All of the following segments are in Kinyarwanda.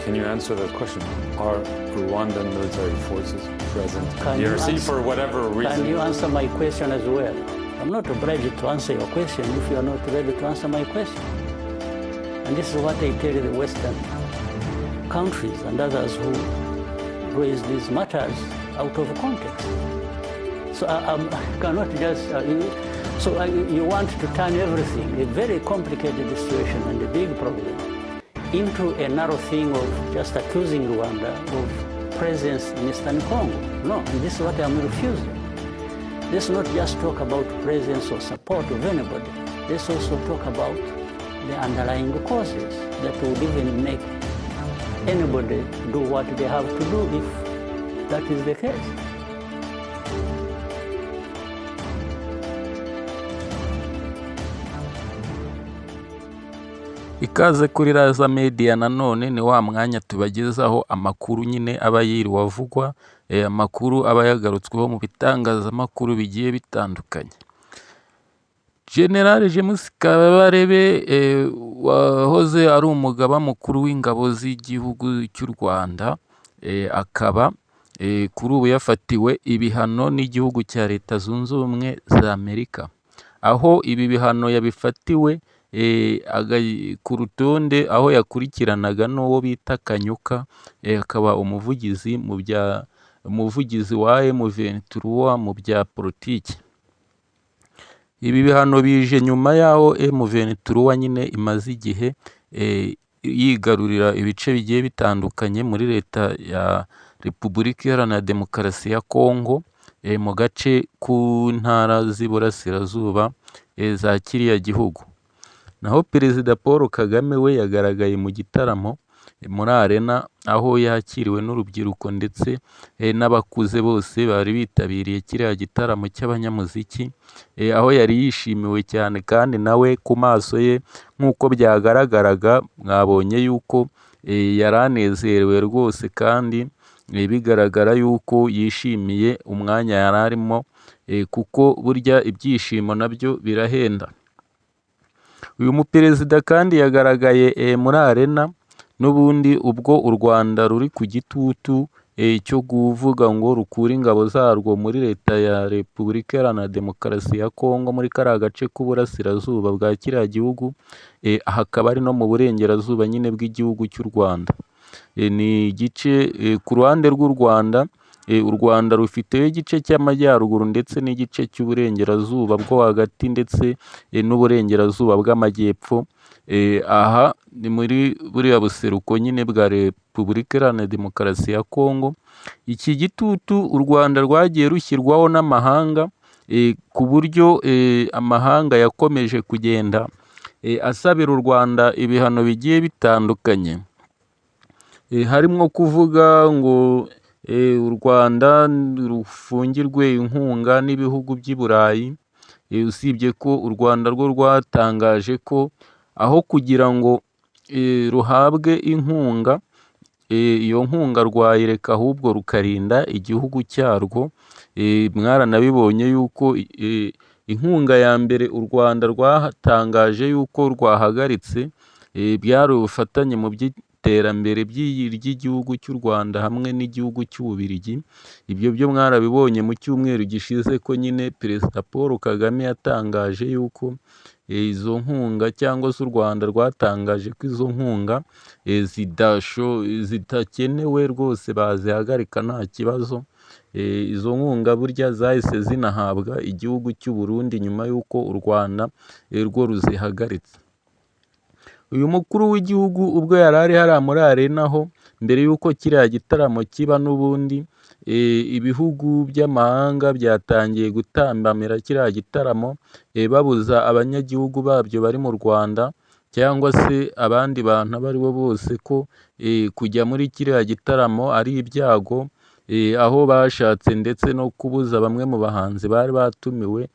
Can you answer that question? Are Rwandan military forces present Can in you DRC answer- for whatever reason? Can you answer my question as well? I'm not obliged to answer your question if you are not ready to answer my question. And this is what I tell the Western countries and others who raise these matters out of context. So I cannot just, you want to turn everything, a very complicated situation and a big problem, into a narrow thing of just accusing Rwanda of presence in Eastern Congo. No, and this is what I'm refusing. Let's not just talk about presence or support of anybody. Let's also talk about the underlying causes that would even make anybody do what they have to do if that is the case. Ikaze kuri Raza Media, nanone ni wa mwanya tubagezaho amakuru nyine aba yiriwe avugwa, amakuru aba yagarutsweho mu bitangazamakuru bigiye bitandukanye. General James Kabarebe wahoze ari umugaba mukuru w'ingabo z'igihugu cy'u Rwanda, akaba kuri ubu yafatiwe ibihano n'igihugu cya Leta Zunze Ubumwe za Amerika, aho ibi bihano yabifatiwe ku rutonde aho yakurikiranaga n'uwo bita Kanyuka, akaba umuvugizi wa M23 mu bya politiki. Ibi bihano bije nyuma y'aho M23 nyine imaze igihe yigarurira ibice bigiye bitandukanye muri leta ya Repubulika Iharanira Demokarasi ya Kongo, mu gace ku ntara z'iburasirazuba za kiriya gihugu. Naho Perezida Paul Kagame we yagaragaye mu gitaramo muri Arena, aho yakiriwe n'urubyiruko ndetse n'abakuze bose bari bitabiriye kiriya gitaramo cy'abanyamuziki, aho yari yishimiwe cyane kandi nawe ku maso ye nk'uko byagaragaraga mwabonye yuko yari anezerewe rwose, kandi bigaragara yuko yishimiye umwanya yari arimo, kuko burya ibyishimo nabyo birahenda. Uyu muperezida kandi yagaragaye muri Arena n'ubundi ubwo u Rwanda ruri ku gitutu cyo kuvuga ngo rukure ingabo zarwo muri leta ya Repubulika Iharanira Demokarasi ya Kongo muri kariya gace k'uburasirazuba bwa kiriya gihugu, hakaba ari no mu burengerazuba nyine bw'igihugu cy'u Rwanda. Ni igice ku ruhande rw'u Rwanda, u Rwanda rufiteho igice cy'amajyaruguru ndetse n'igice cy'uburengerazuba bwo hagati ndetse n'uburengerazuba bw'amajyepfo. Aha ni muri buriya buseruko nyine bwa Repubulika Iharanira Demokarasi ya Kongo. Iki gitutu u Rwanda rwagiye rushyirwaho n'amahanga, ku buryo amahanga yakomeje kugenda asabira u Rwanda ibihano bigiye bitandukanye, harimo kuvuga ngo u Rwanda rufungirwe inkunga n'ibihugu by'i Burayi, usibye ko u Rwanda rwo rwatangaje ko aho kugira ngo ruhabwe inkunga, iyo nkunga rwayireka ahubwo rukarinda igihugu cyarwo. Mwaranabibonye yuko inkunga ya mbere u Rwanda rwatangaje yuko rwahagaritse byari ubufatanye mu by'iterambere ry'igihugu cy'u Rwanda hamwe n'igihugu cy'Ububiligi. Ibyo byo mwarabibonye mu cyumweru gishize ko nyine Perezida Paul Kagame yatangaje yuko izo nkunga, cyangwa se u Rwanda rwatangaje ko izo nkunga zidakenewe rwose bazihagarika nta kibazo. Izo nkunga burya zahise zinahabwa igihugu cy'u Burundi nyuma y'uko u Rwanda rwo ruzihagaritse. Uyu mukuru w'igihugu ubwo yari ari hariya muri Arena ho, mbere y'uko kiriya gitaramo kiba, n'ubundi ibihugu by'amahanga byatangiye gutambamira kiriya gitaramo, babuza abanyagihugu babyo bari mu Rwanda cyangwa se abandi bantu abo ari bo bose ko kujya muri kiriya gitaramo ari ibyago, aho bashatse ndetse no kubuza bamwe mu bahanzi bari batumiwe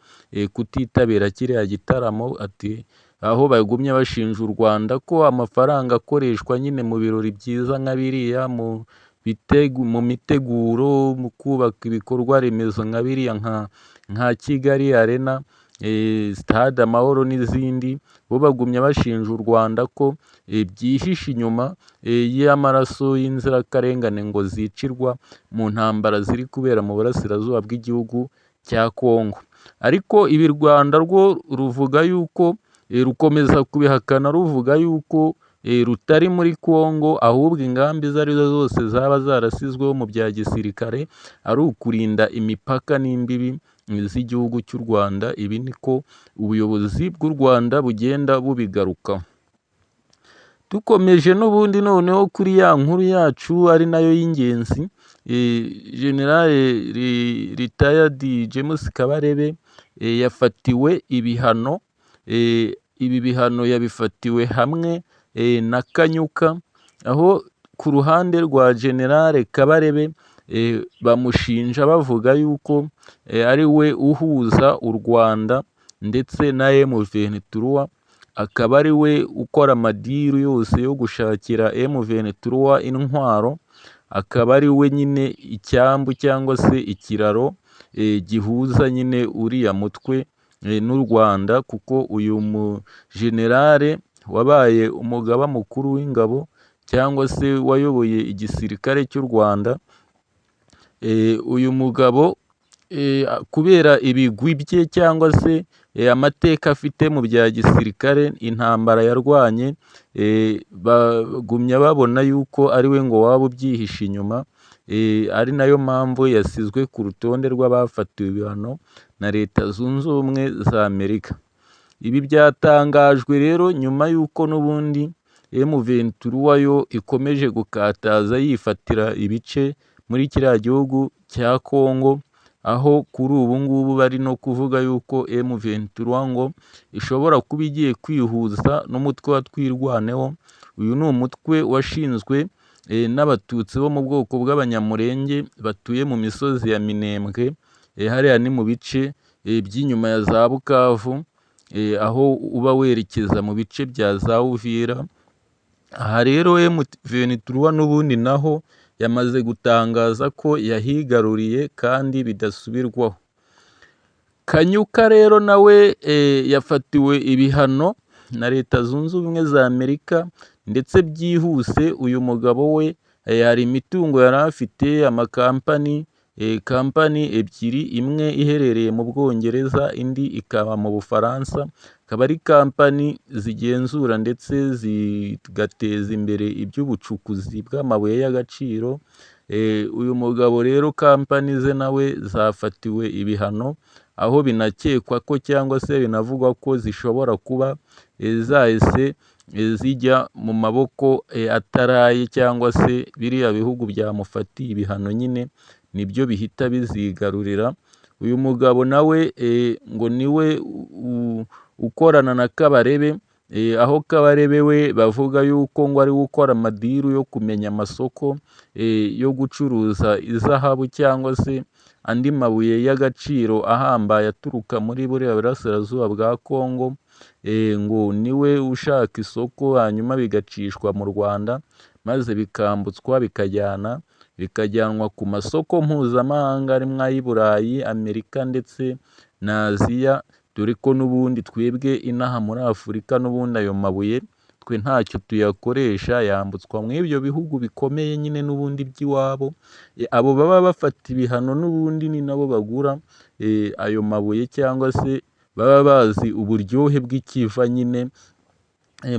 kutitabira kiriya gitaramo, aho bagumye bashinja u Rwanda ko amafaranga akoreshwa nyine mu birori byiza nka biriya, mu miteguro, mu kubaka ibikorwa remezo nka biriya nka Kigali Arena, Stade Amahoro n'izindi, bo bagumya bashinja u Rwanda ko byihishe inyuma y'amaraso y'inzirakarengane ngo zicirwa mu ntambara ziri kubera mu burasirazuba bw'igihugu cya Kongo. Ariko ibi u Rwanda rwo ruvuga yuko rukomeza kubihakana ruvuga yuko rutari muri Kongo, ahubwo ingamba izo ari zo zose zaba zarasizweho mu bya gisirikare ari ukurinda imipaka n'imbibi z'igihugu cy'u Rwanda. Ibi niko ubuyobozi bw'u Rwanda bugenda bubigarukaho. Dukomeje n'ubundi noneho kuri ya nkuru yacu ari nayo y'ingenzi, General Retired James Kabarebe yafatiwe ibihano. Ibi bihano yabifatiwe hamwe na Kanyuka, aho ku ruhande rwa General Kabarebe bamushinja bavuga yuko ari we uhuza u Rwanda ndetse na M23, akaba ari we ukora amadiru yose yo gushakira M23 intwaro, akaba ari we nyine icyambu cyangwa se ikiraro gihuza nyine uriya mutwe n'u Rwanda, kuko uyu mujenerale wabaye umugaba mukuru w'ingabo cyangwa se wayoboye igisirikare cy'u Rwanda, uyu mugabo kubera ibigwi bye cyangwa se amateka afite mu bya gisirikare, intambara yarwanye, bagumya babona yuko ari we ngo waba ubyihishe inyuma, ari nayo mpamvu yasizwe ku rutonde rw'abafatiwe ibihano na Leta Zunze Ubumwe za Amerika. Ibi byatangajwe rero nyuma y'uko n'ubundi M23 yo ikomeje gukataza yifatira ibice muri kiriya gihugu cya Kongo, aho kuri ubu ngubu bari no kuvuga yuko M23 ngo ishobora kuba igiye kwihuza n'umutwe wa Twirwaneho. Uyu ni umutwe washinzwe n'abatutsi bo mu bwoko bw'Abanyamulenge batuye mu misozi ya Minembwe, hariya ni mu bice by'inyuma ya za Bukavu, aho uba werekeza mu bice bya za Uvira. Aha rero M23 n'ubundi naho yamaze gutangaza ko yahigaruriye kandi bidasubirwaho. Kanyuka rero nawe yafatiwe ibihano na Leta Zunze Ubumwe za Amerika ndetse byihuse. Uyu mugabo we hari imitungo yari afite, amakampani, kampani ebyiri, imwe iherereye mu Bwongereza indi ikaba mu Bufaransa, akaba ari kampani zigenzura ndetse zigateza imbere iby'ubucukuzi bw'amabuye y'agaciro. Uyu mugabo rero kampani ze nawe zafatiwe ibihano, aho binakekwa ko cyangwa se binavugwa ko zishobora kuba zahise zijya mu maboko ataraye, cyangwa se biriya bihugu byamufatiye ibihano nyine nibyo bihita bizigarurira. Uyu mugabo nawe ngo niwe ukorana na Kabarebe, aho Kabarebe we bavuga yuko ngo ari gukora amadiru yo kumenya amasoko yo gucuruza izahabu cyangwa se andi mabuye y'agaciro ahambaye aturuka muri buriya burasirazuba bwa Kongo. Ngo niwe ushaka isoko, hanyuma bigacishwa mu Rwanda maze bikambutswa bikajyanwa ku masoko mpuzamahanga arimo ay'i Burayi, Amerika ndetse na Aziya, dore ko n'ubundi twebwe inaha muri Afurika n'ubundi ayo mabuye twe ntacyo tuyakoresha, yambutswa mu ibyo bihugu bikomeye nyine n'ubundi by'iwabo. Abo baba bafata ibihano n'ubundi ni nabo bagura ayo mabuye, cyangwa se baba bazi uburyohe bw'ikiva nyine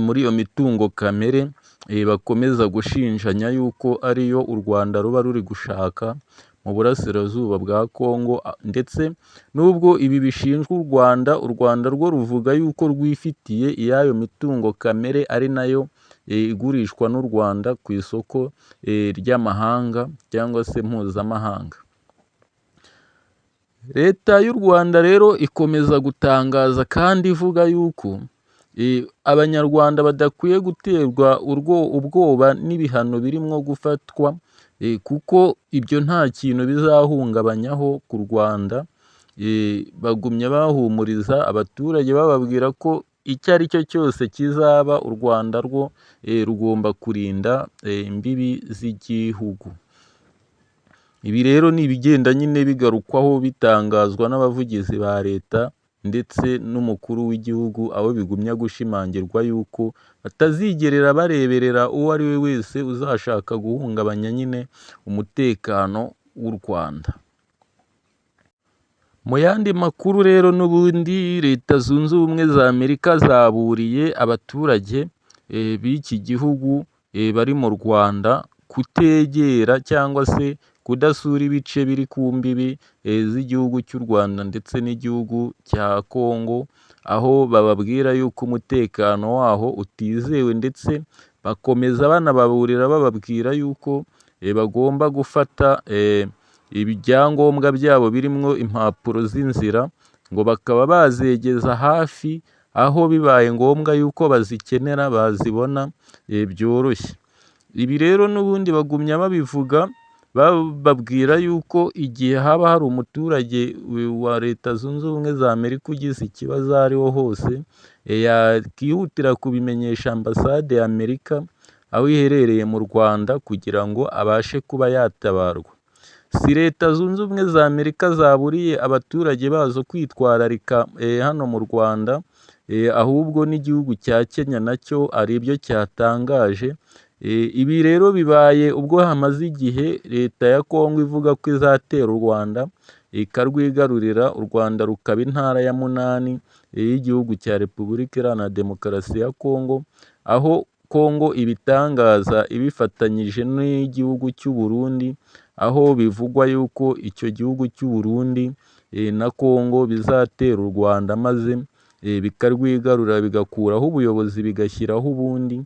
muri iyo mitungo kamere, bakomeza gushinjanya yuko ariyo u Rwanda ruba ruri gushaka mu burasirazuba bwa Kongo. Ndetse n'ubwo ibi bishinjwa u Rwanda rwo ruvuga yuko rwifitiye iyayo mitungo kamere, ari nayo igurishwa n'u Rwanda ku isoko ry'amahanga cyangwa se mpuzamahanga. Leta y'u Rwanda rero ikomeza gutangaza kandi ivuga yuko Abanyarwanda badakwiye guterwa ubwoba n'ibihano birimo gufatwa, kuko ibyo nta kintu bizahungabanyaho ku Rwanda. Bagumya bahumuriza abaturage bababwira ko icyo ari cyo cyose kizaba, u Rwanda rwo rugomba kurinda imbibi z'igihugu. Ibi rero ni ibigenda nyine bigarukwaho bitangazwa n'abavugizi ba leta ndetse n'umukuru w'igihugu, aho bigumya gushimangirwa yuko batazigerera bareberera uwo ari we wese uzashaka guhungabanya nyine umutekano w'u Rwanda. Mu yandi makuru rero n'ubundi Leta Zunze Ubumwe za Amerika zaburiye abaturage b'iki gihugu bari mu Rwanda kutegera cyangwa se kudasura ibice biri ku mbibi z'igihugu cy'u Rwanda ndetse n'igihugu cya Kongo, aho bababwira yuko umutekano waho utizewe, ndetse bakomeza banababurira bababwira yuko bagomba gufata ibyangombwa byabo birimo impapuro z'inzira, ngo bakaba bazegeza hafi aho bibaye ngombwa yuko bazikenera bazibona byoroshye. Ibi rero n'ubundi bagumya babivuga bababwira yuko igihe haba hari umuturage wa Leta Zunze Ubumwe za Amerika ugize ikibazo aho ariho hose, yakihutira kubimenyesha Ambasade ya Amerika aho iherereye mu Rwanda kugira ngo abashe kuba yatabarwa. Si Leta Zunze Ubumwe za Amerika zaburiye abaturage bazo kwitwararika hano mu Rwanda, ahubwo n'igihugu cya Kenya nacyo ari ibyo cyatangaje. Ibi rero bibaye ubwo hamaze igihe Leta ya Kongo ivuga ko izatera u Rwanda ikarwigarurira, u Rwanda rukaba intara ya 8 y'igihugu cya Repubulika Iharanira Demokarasi ya Kongo, aho Kongo ibitangaza ibifatanyije n'igihugu cy'u Burundi, aho bivugwa yuko icyo gihugu cy'u Burundi na Kongo bizatera u Rwanda maze bikarwigarurira, bigakuraho ubuyobozi bigashyiraho ubundi,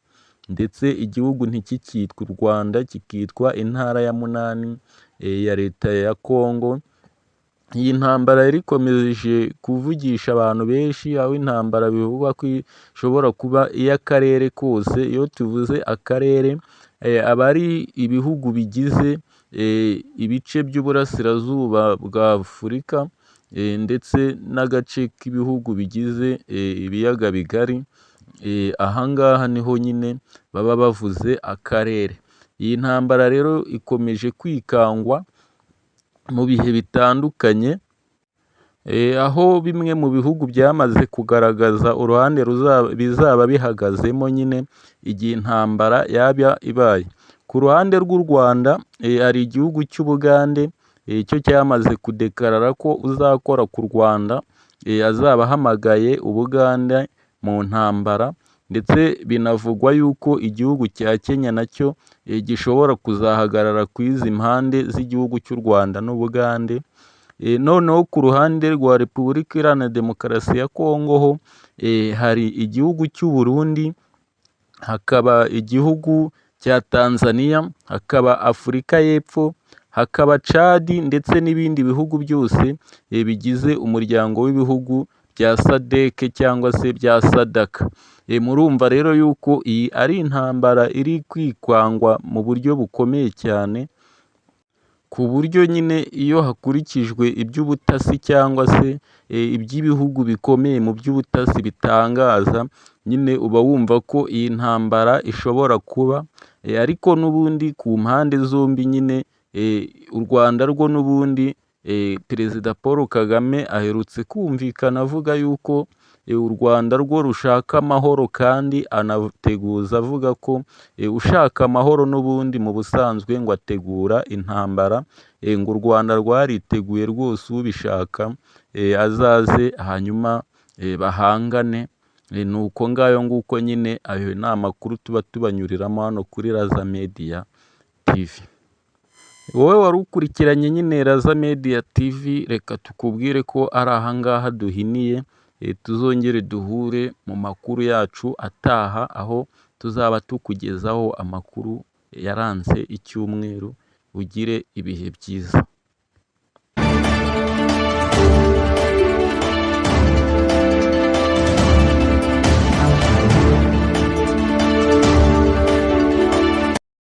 ndetse igihugu ntikikitwa u Rwanda kikitwa intara ya 8 ya Leta ya Kongo. Iyi ntambara yari ikomeje kuvugisha abantu benshi, aho intambara bivugwa ko ishobora kuba iy'akarere kose. Iyo tuvuze akarere aba ari ibihugu bigize ibice by'uburasirazuba bwa Afurika, ndetse n'agace k'ibihugu bigize ibiyaga bigari. Aha ngaha niho nyine baba bavuze akarere. Iyi ntambara rero ikomeje kwikangwa mu bihe bitandukanye, aho bimwe mu bihugu byamaze kugaragaza uruhande bizaba bihagazemo nyine igihe intambara yaba ibaye. Ku ruhande rw'u Rwanda hari igihugu cy'Ubugande, cyo cyamaze kudekarara ko uzakora ku Rwanda azaba ahamagaye Ubugande mu ntambara, ndetse binavugwa yuko igihugu cya Kenya nacyo gishobora kuzahagarara ku izi mpande z'igihugu cy'u Rwanda n'Ubugande. Noneho ku ruhande rwa Repubulika Iharanira Demokarasi ya Kongo ho hari igihugu cy'u Burundi, hakaba igihugu cya Tanzania, hakaba Afurika y'Epfo, hakaba Chad, ndetse n'ibindi bihugu byose bigize umuryango w'ibihugu bya SADC cyangwa se bya SADC. Murumva rero yuko iyi ari intambara iri kwikwangwa mu buryo bukomeye cyane, ku buryo nyine iyo hakurikijwe iby'ubutasi cyangwa se iby'ibihugu bikomeye mu by'ubutasi bitangaza, nyine uba wumva ko iyi ntambara ishobora kuba, ariko n'ubundi ku mpande zombi nyine u Rwanda rwo n'ubundi Perezida Paul Kagame aherutse kumvikana avuga yuko u Rwanda rwo rushaka amahoro, kandi anateguza avuga ko ushaka amahoro n'ubundi mu busanzwe ngo ategura intambara, ngo u Rwanda rwariteguye rwose ubishaka azaze hanyuma bahangane. Ni uko ngayo nguko nyine, ayo ni amakuru tuba tubanyuriramo hano kuri Raza Media TV. Wowe wari ukurikiranye nyine Raza Media TV, reka tukubwire ko ari aha ngaha duhiniye. Tuzongere duhure mu makuru yacu ataha, aho tuzaba tukugezaho amakuru yaranze icyumweru. Ugire ibihe byiza.